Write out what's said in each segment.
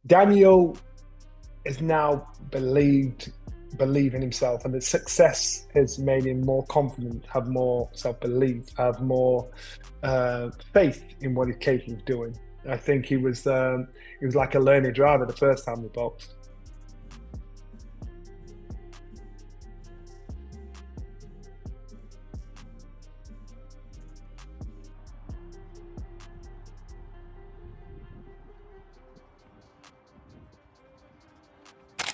Daniel is now believe in himself, and the success has made him more confident, have more self-belief, have more faith in what he's capable of doing. I think he was like a learning driver the first time we boxed.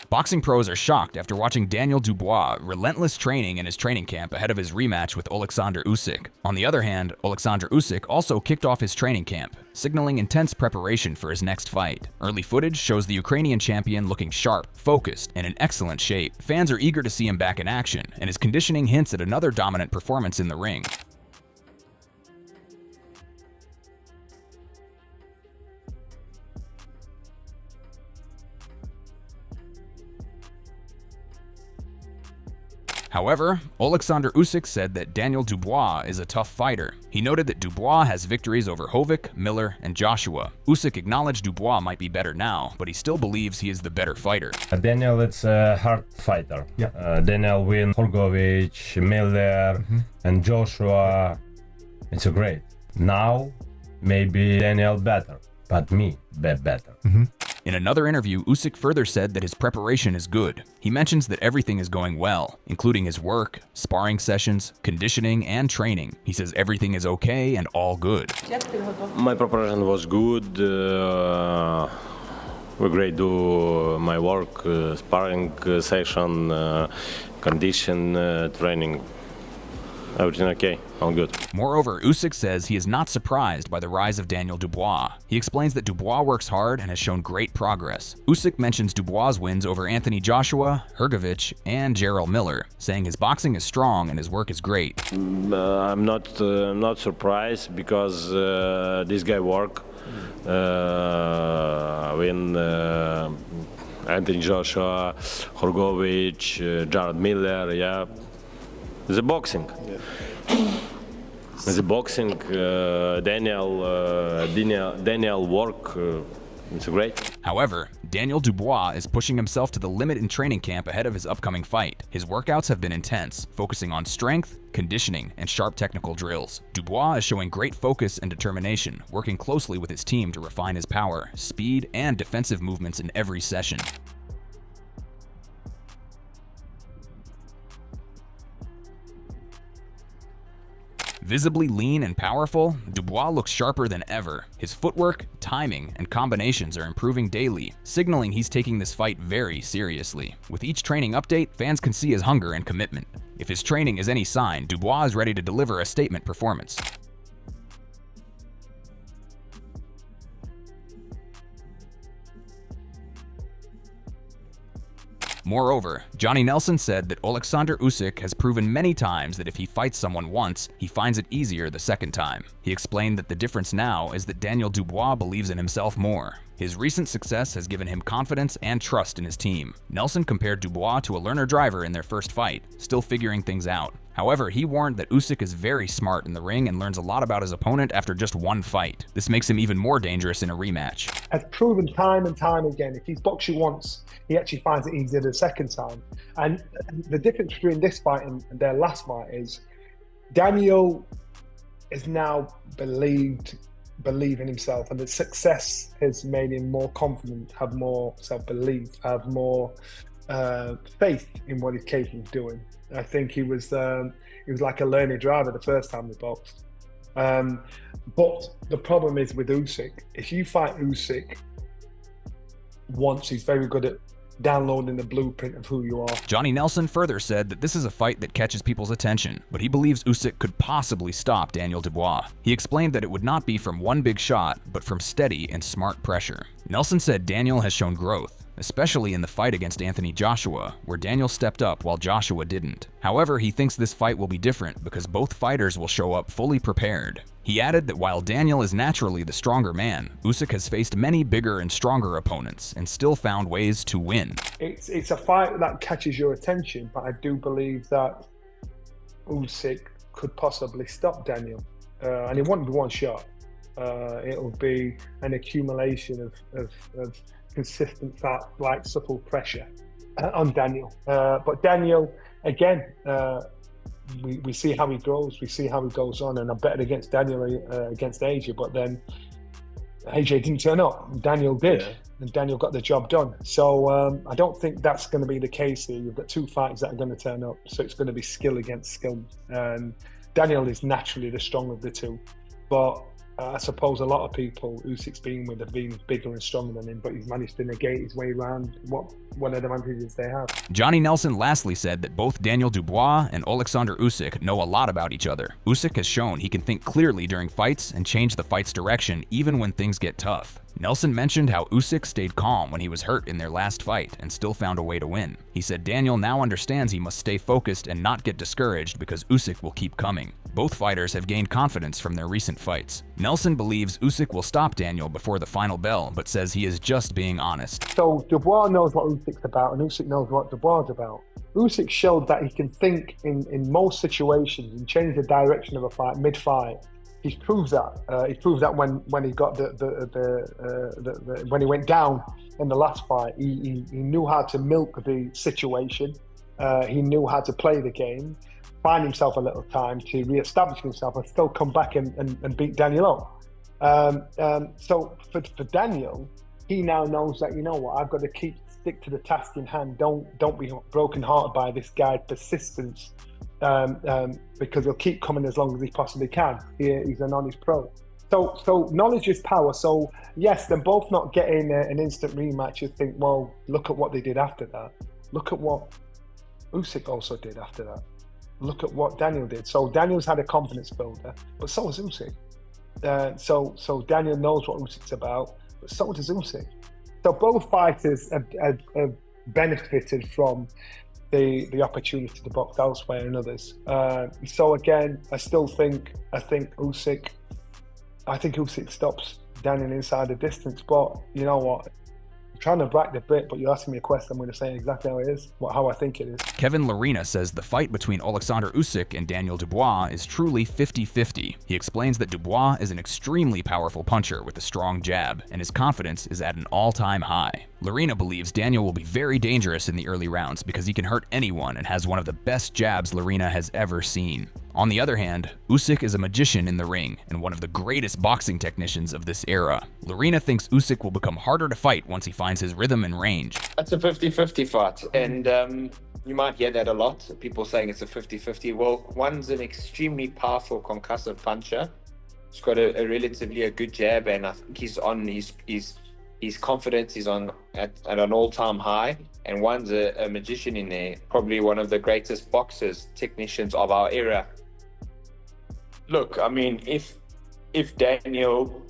Boxing pros are shocked after watching Daniel Dubois' relentless training in his training camp ahead of his rematch with Oleksandr Usyk. On the other hand, Oleksandr Usyk also kicked off his training camp, signaling intense preparation for his next fight. Early footage shows the Ukrainian champion looking sharp, focused, and in excellent shape. Fans are eager to see him back in action, and his conditioning hints at another dominant performance in the ring. However, Oleksandr Usyk said that Daniel Dubois is a tough fighter. He noted that Dubois has victories over Hovik, Miller, and Joshua. Usyk acknowledged Dubois might be better now, but he still believes he is the better fighter. Daniel is a hard fighter. Yeah. Daniel win Hovik, Miller, and Joshua. It's a great. Now, maybe Daniel better, but me better. In another interview, Usyk further said that his preparation is good. He mentions that everything is going well, including his work, sparring sessions, conditioning, and training. He says everything is okay and all good. My preparation was good. We great do my work, sparring session, condition training. Everything okay, all good. Moreover, Usyk says he is not surprised by the rise of Daniel Dubois. He explains that Dubois works hard and has shown great progress. Usyk mentions Dubois' wins over Anthony Joshua, Hrgovic, and Jarrell Miller, saying his boxing is strong and his work is great. I'm not surprised because this guy work. When Anthony Joshua, Hrgovic, Jarrell Miller, yeah. The boxing. The boxing, Daniel work, it's great. However, Daniel Dubois is pushing himself to the limit in training camp ahead of his upcoming fight. His workouts have been intense, focusing on strength, conditioning, and sharp technical drills. Dubois is showing great focus and determination, working closely with his team to refine his power, speed, and defensive movements in every session. Visibly lean and powerful, Dubois looks sharper than ever. His footwork, timing, and combinations are improving daily, signaling he's taking this fight very seriously. With each training update, fans can see his hunger and commitment. If his training is any sign, Dubois is ready to deliver a statement performance. Moreover, Johnny Nelson said that Oleksandr Usyk has proven many times that if he fights someone once, he finds it easier the second time. He explained that the difference now is that Daniel Dubois believes in himself more. His recent success has given him confidence and trust in his team. Nelson compared Dubois to a learner driver in their first fight, still figuring things out. However, he warned that Usyk is very smart in the ring and learns a lot about his opponent after just one fight. This makes him even more dangerous in a rematch. Has proven time and time again, if he's boxed you once, he actually finds it easier the second time. And the difference between this fight and their last fight is Daniel is now believe in himself, and the success has made him more confident, have more self-belief, have more faith in what he's capable of doing. I think he was like a learning driver the first time we boxed. But the problem is with Usyk, if you fight Usyk once, he's very good at downloading the blueprint of who you are. Johnny Nelson further said that this is a fight that catches people's attention, but he believes Usyk could possibly stop Daniel Dubois. He explained that it would not be from one big shot, but from steady and smart pressure. Nelson said Daniel has shown growth, especially in the fight against Anthony Joshua, where Daniel stepped up while Joshua didn't. However, he thinks this fight will be different because both fighters will show up fully prepared. He added that while Daniel is naturally the stronger man, Usyk has faced many bigger and stronger opponents and still found ways to win. It's a fight that catches your attention, but I do believe that Usyk could possibly stop Daniel. And it won't be one shot. It'll be an accumulation of consistent, like subtle pressure on Daniel. But Daniel, again, we see how he grows, we see how he goes on, and I betted against Daniel against AJ, but then AJ didn't turn up. Daniel did, and Daniel got the job done. So I don't think that's going to be the case here. You've got two fighters that are going to turn up, so it's going to be skill against skill. And Daniel is naturally the stronger of the two, but I suppose a lot of people Usyk's been with have been bigger and stronger than him, but he's managed to negate his way around what advantages they have. Johnny Nelson lastly said that both Daniel Dubois and Oleksandr Usyk know a lot about each other. Usyk has shown he can think clearly during fights and change the fight's direction even when things get tough. Nelson mentioned how Usyk stayed calm when he was hurt in their last fight and still found a way to win. He said Daniel now understands he must stay focused and not get discouraged because Usyk will keep coming. Both fighters have gained confidence from their recent fights. Nelson believes Usyk will stop Daniel before the final bell, but says he is just being honest. So Dubois knows what Usyk's about, and Usyk knows what Dubois is about. Usyk showed that he can think in most situations and change the direction of a fight mid-fight. He proved that. He proved that when he got when he went down in the last fight, he knew how to milk the situation. He knew how to play the game, find himself a little time to re-establish himself, and still come back and beat Daniel up. So for Daniel, he now knows that, you know what, I've got to stick to the task in hand. Don't be broken-hearted by this guy's persistence. Because he'll keep coming as long as he possibly can. He's an honest pro. So knowledge is power. So yes, they're both not getting an instant rematch. You think, well, look at what they did after that. Look at what Usyk also did after that. Look at what Daniel did. So Daniel's had a confidence builder, but so has Usyk. So Daniel knows what Usyk's about, but so does Usyk. So both fighters have benefited from the opportunity to box elsewhere and others. So again, I think Usyk stops Daniel inside the distance. But you know what? I'm trying to brack the bit, but you're asking me a question. I'm going to say exactly how it is, how I think it is. Kevin Larina says the fight between Oleksandr Usyk and Daniel Dubois is truly 50-50. He explains that Dubois is an extremely powerful puncher with a strong jab, and his confidence is at an all-time high. Larina believes Daniel will be very dangerous in the early rounds because he can hurt anyone and has one of the best jabs Larina has ever seen. On the other hand, Usyk is a magician in the ring and one of the greatest boxing technicians of this era. Larina thinks Usyk will become harder to fight once he finds his rhythm and range. It's a 50-50 fight, and you might hear that a lot, people saying it's a 50-50. Well, one's an extremely powerful concussive puncher. He's got a relatively good jab, and I think he's on his confidence is at an all-time high, and one's a magician in there, probably one of the greatest boxers, technicians of our era. Look, I mean, if Daniel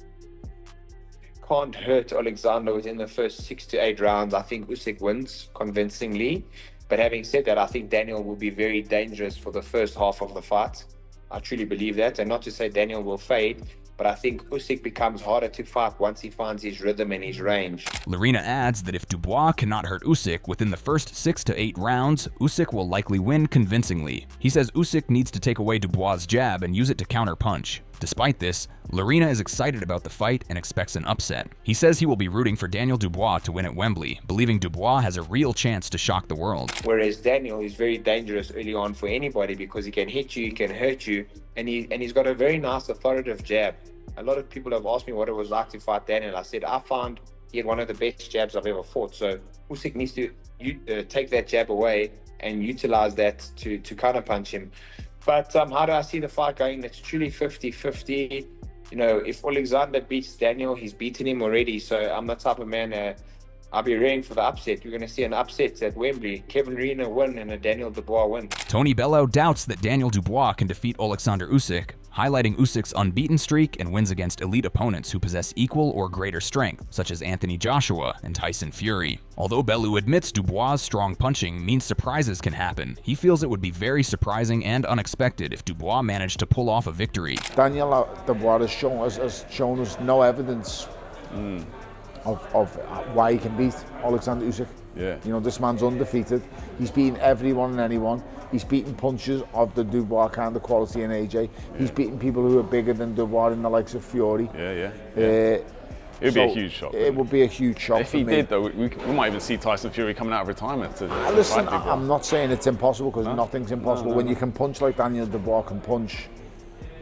can't hurt Oleksandr within the first 6 to 8 rounds, I think Usyk wins convincingly. But having said that, I think Daniel will be very dangerous for the first half of the fight. I truly believe that, and not to say Daniel will fade, but I think Usyk becomes harder to fight once he finds his rhythm and his range. Larina adds that if Dubois cannot hurt Usyk within the first 6 to 8 rounds, Usyk will likely win convincingly. He says Usyk needs to take away Dubois' jab and use it to counterpunch. Despite this, Larina is excited about the fight and expects an upset. He says he will be rooting for Daniel Dubois to win at Wembley, believing Dubois has a real chance to shock the world. Whereas Daniel is very dangerous early on for anybody because he can hit you, he can hurt you, and he's got a very nice authoritative jab. A lot of people have asked me what it was like to fight Daniel. I said, I found he had one of the best jabs I've ever fought. So Usyk needs to take that jab away and utilize that to counterpunch him. But how do I see the fight going? It's truly 50-50. You know, if Oleksandr beats Daniel, he's beaten him already. So I'm the type of man, I'll be rooting for the upset. You're going to see an upset at Wembley. Kevin Larina win and a Daniel Dubois win. Tony Bello doubts that Daniel Dubois can defeat Oleksandr Usyk, highlighting Usyk's unbeaten streak and wins against elite opponents who possess equal or greater strength, such as Anthony Joshua and Tyson Fury. Although Bellew admits Dubois' strong punching means surprises can happen, he feels it would be very surprising and unexpected if Dubois managed to pull off a victory. Daniel Dubois has shown us no evidence of why he can beat Oleksandr Usyk. Yeah. You know, this man's undefeated. He's beaten everyone and anyone. He's beaten punches of the Dubois kind of quality in AJ. He's beaten people who are bigger than Dubois in the likes of Fury. It would be a huge shock. It would be a huge shock. If he did, though, we might even see Tyson Fury coming out of retirement to listen, fight Dubois. I'm not saying it's impossible, because nothing's impossible. When you can punch like Daniel Dubois can punch,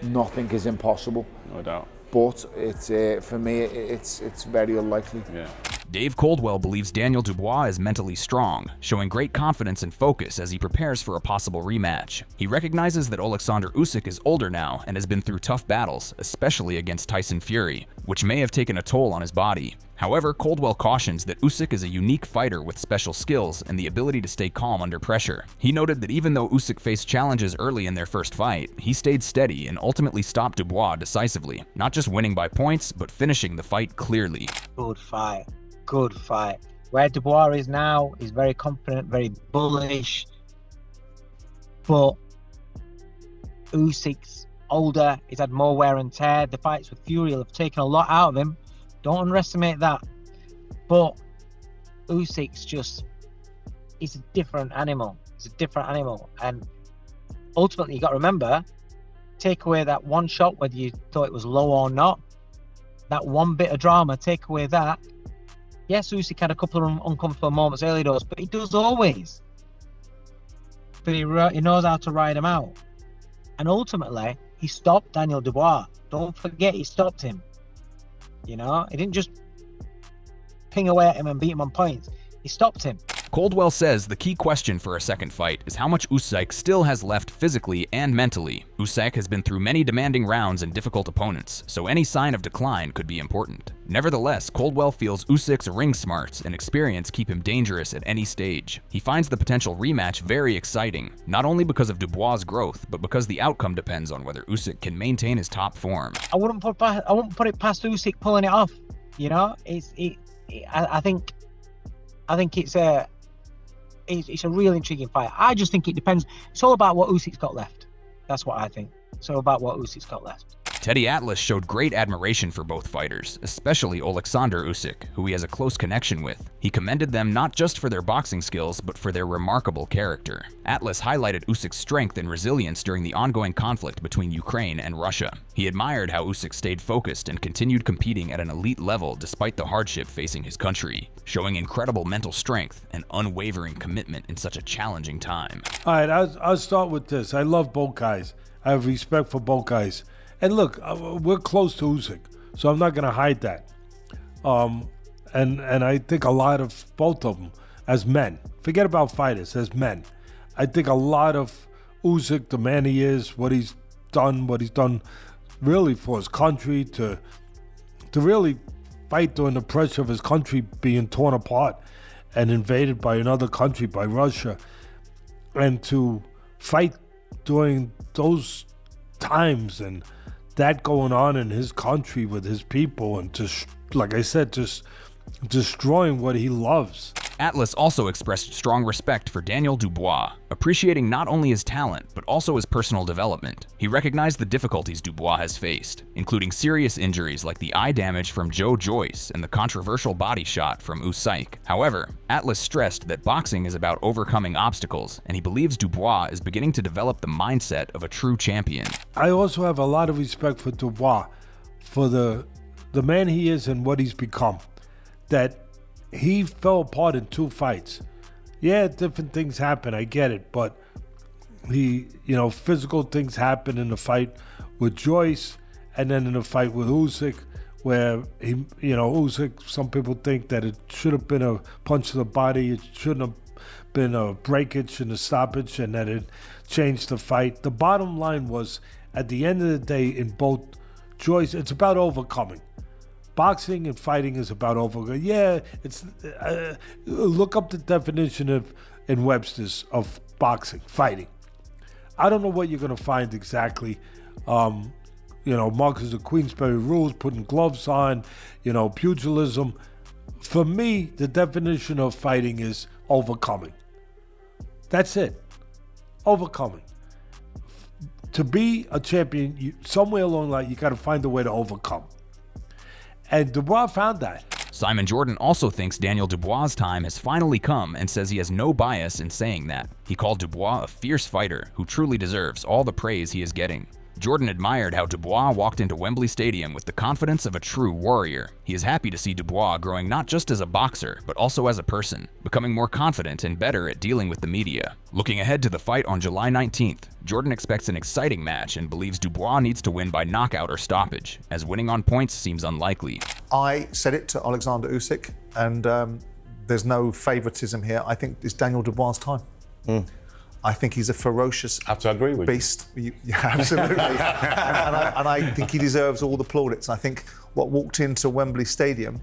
nothing is impossible. No doubt. But it's for me, it's very unlikely. Yeah. Dave Coldwell believes Daniel Dubois is mentally strong, showing great confidence and focus as he prepares for a possible rematch. He recognizes that Oleksandr Usyk is older now and has been through tough battles, especially against Tyson Fury, which may have taken a toll on his body. However, Coldwell cautions that Usyk is a unique fighter with special skills and the ability to stay calm under pressure. He noted that even though Usyk faced challenges early in their first fight, he stayed steady and ultimately stopped Dubois decisively, not just winning by points, but finishing the fight clearly. Good fight. Good fight. Where Dubois is now, he's very confident, very bullish. But Usyk's older, he's had more wear and tear. The fights with Fury have taken a lot out of him. Don't underestimate that. But Usyk's he's a different animal. He's a different animal. And ultimately, you got to remember, take away that one shot, whether you thought it was low or not, that one bit of drama, take away that. Yes, Usyk had a couple of uncomfortable moments early doors, but he does always. But he knows how to ride him out. And ultimately, he stopped Daniel Dubois. Don't forget, he stopped him. You know, he didn't just ping away at him and beat him on points. He stopped him. Coldwell says the key question for a second fight is how much Usyk still has left physically and mentally. Usyk has been through many demanding rounds and difficult opponents, so any sign of decline could be important. Nevertheless, Coldwell feels Usyk's ring smarts and experience keep him dangerous at any stage. He finds the potential rematch very exciting, not only because of Dubois' growth, but because the outcome depends on whether Usyk can maintain his top form. I wouldn't put it past Usyk pulling it off. You know, I think it's a real intriguing fight. I just think it depends. It's all about what Usyk's got left. That's what I think. It's all about what Usyk's got left. Teddy Atlas showed great admiration for both fighters, especially Oleksandr Usyk, who he has a close connection with. He commended them not just for their boxing skills, but for their remarkable character. Atlas highlighted Usyk's strength and resilience during the ongoing conflict between Ukraine and Russia. He admired how Usyk stayed focused and continued competing at an elite level despite the hardship facing his country, showing incredible mental strength and unwavering commitment in such a challenging time. All right, I'll start with this. I love both guys. I have respect for both guys. And look, we're close to Usyk, so I'm not going to hide that. And I think a lot of both of them as men, forget about fighters, as men, I think a lot of Usyk, the man he is, what he's done really for his country, to really fight during the pressure of his country being torn apart and invaded by another country, by Russia, and to fight during those times and that going on in his country with his people, and just, like I said, just destroying what he loves. Atlas also expressed strong respect for Daniel Dubois, appreciating not only his talent, but also his personal development. He recognized the difficulties Dubois has faced, including serious injuries like the eye damage from Joe Joyce and the controversial body shot from Usyk. However, Atlas stressed that boxing is about overcoming obstacles, and he believes Dubois is beginning to develop the mindset of a true champion. I also have a lot of respect for Dubois, for the man he is and what he's become. That he fell apart in 2 fights. Yeah, different things happen, I get it, but physical things happen in the fight with Joyce, and then in the fight with Usyk, where Usyk, some people think that it should have been a punch to the body, it shouldn't have been a breakage and a stoppage, and that it changed the fight. The bottom line was, at the end of the day, in both Joyce, it's about overcoming. Boxing and fighting is about overcoming. Yeah, it's look up the definition in Webster's of boxing, fighting. I don't know what you're going to find exactly. Marcus of Queensberry rules, putting gloves on, pugilism. For me, the definition of fighting is overcoming. That's it. Overcoming. To be a champion, somewhere along the line, you got to find a way to overcome. And Dubois found that. Simon Jordan also thinks Daniel Dubois' time has finally come and says he has no bias in saying that. He called Dubois a fierce fighter who truly deserves all the praise he is getting. Jordan admired how Dubois walked into Wembley Stadium with the confidence of a true warrior. He is happy to see Dubois growing not just as a boxer, but also as a person, becoming more confident and better at dealing with the media. Looking ahead to the fight on July 19th, Jordan expects an exciting match and believes Dubois needs to win by knockout or stoppage, as winning on points seems unlikely. I said it to Oleksandr Usyk, and there's no favoritism here. I think it's Daniel Dubois' time. I think he's a ferocious I have to agree with beast. Yeah, absolutely. and I think he deserves all the plaudits. I think what walked into Wembley Stadium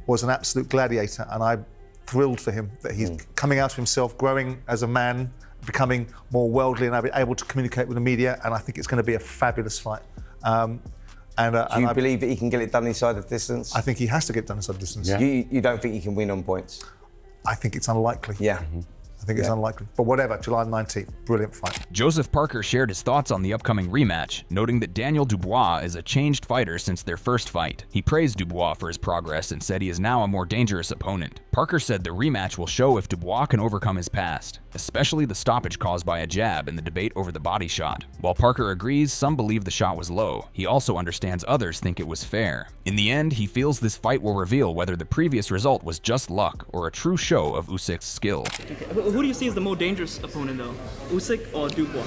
was an absolute gladiator, and I'm thrilled for him that he's coming out of himself, growing as a man, becoming more worldly and able to communicate with the media, and I think it's going to be a fabulous fight. Do you believe that he can get it done inside the distance? I think he has to get done inside the distance. Yeah. You don't think he can win on points? I think it's unlikely. Yeah. I think it's unlikely. But whatever, July 19th, brilliant fight. Joseph Parker shared his thoughts on the upcoming rematch, noting that Daniel Dubois is a changed fighter since their first fight. He praised Dubois for his progress and said he is now a more dangerous opponent. Parker said the rematch will show if Dubois can overcome his past, especially the stoppage caused by a jab in the debate over the body shot. While Parker agrees some believe the shot was low, he also understands others think it was fair. In the end, he feels this fight will reveal whether the previous result was just luck or a true show of Usyk's skill. Who do you see as the more dangerous opponent, though? Usyk or Dubois?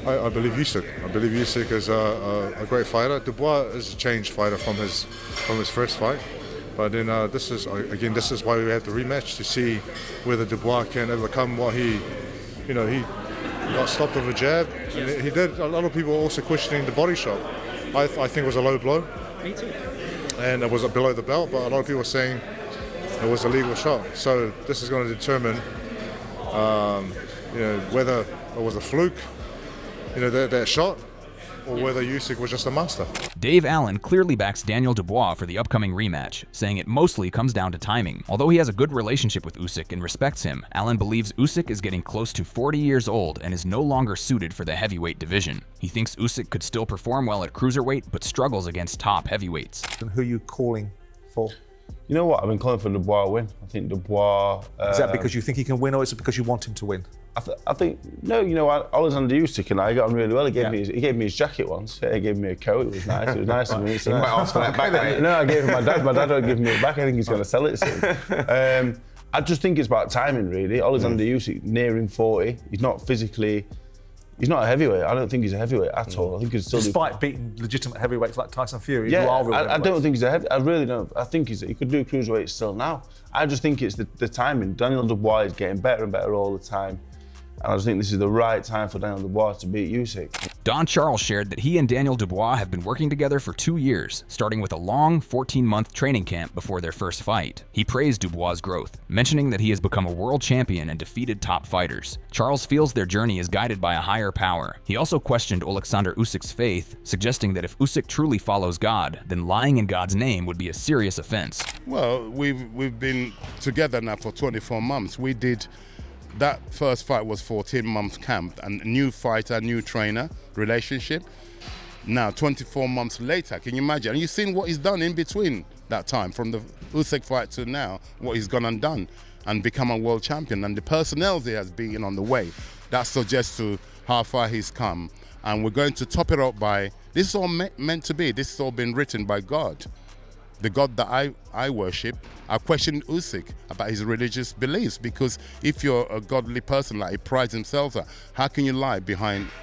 I believe Usyk. I believe Usyk is a great fighter. Dubois is a changed fighter from his first fight. But then this is why we had the rematch, to see whether Dubois can overcome what he got stopped with a jab. Yes. He did. A lot of people were also questioning the body shot. I think it was a low blow. Me too. And it was below the belt, but a lot of people were saying it was a legal shot. So this is going to determine, whether it was a fluke, that shot, or whether Usyk was just a master. Dave Allen clearly backs Daniel Dubois for the upcoming rematch, saying it mostly comes down to timing. Although he has a good relationship with Usyk and respects him, Allen believes Usyk is getting close to 40 years old and is no longer suited for the heavyweight division. He thinks Usyk could still perform well at cruiserweight, but struggles against top heavyweights. And who are you calling for? You know what? I've been calling for Dubois to win. I think Dubois... Is that because you think he can win, or is it because you want him to win? I think, no, Oleksandr Usyk and I got on really well. He gave me his jacket once. He gave me a coat. It was nice. It was nice of him. You might ask for that back, mate. No, I gave it to my dad. My dad won't give me it back. I think he's going to sell it soon. I just think it's about timing, really. Oleksandr Usyk, nearing 40. He's not physically... He's not a heavyweight. I don't think he's a heavyweight at all. I think he's still... Despite beating legitimate heavyweights like Tyson Fury, yeah, who are real I don't think he's a heavy. I really don't. I think he could do cruiserweight still now. I just think it's the timing. Daniel Dubois is getting better and better all the time. And I just think this is the right time for Daniel Dubois to beat Usyk. Don Charles shared that he and Daniel Dubois have been working together for 2 years, starting with a long 14-month training camp before their first fight. He praised Dubois' growth, mentioning that he has become a world champion and defeated top fighters. Charles feels their journey is guided by a higher power. He also questioned Oleksandr Usyk's faith, suggesting that if Usyk truly follows God, then lying in God's name would be a serious offense. Well, we've been together now for 24 months. We did... That first fight was 14-month camp, and new fighter, new trainer, relationship. Now, 24 months later, can you imagine? And you've seen what he's done in between that time, from the Usyk fight to now, what he's gone and done, and become a world champion. And the personnel he has beaten on the way, that suggests to how far he's come. And we're going to top it up by, this is all meant to be, this has all been written by God. The God that I worship. I questioned Usyk about his religious beliefs, because if you're a godly person like he prides himself at, how can you lie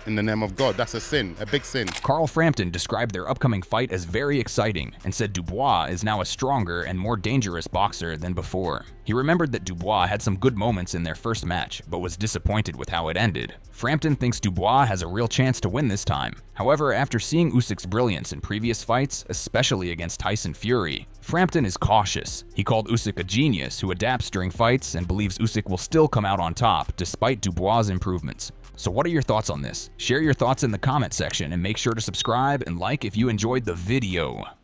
in the name of God? That's a sin, a big sin. Carl Frampton described their upcoming fight as very exciting and said Dubois is now a stronger and more dangerous boxer than before. He remembered that Dubois had some good moments in their first match, but was disappointed with how it ended. Frampton thinks Dubois has a real chance to win this time. However, after seeing Usyk's brilliance in previous fights, especially against Tyson Fury, Frampton is cautious. He called Usyk a genius who adapts during fights and believes Usyk will still come out on top despite Dubois' improvements. So what are your thoughts on this? Share your thoughts in the comment section and make sure to subscribe and like if you enjoyed the video.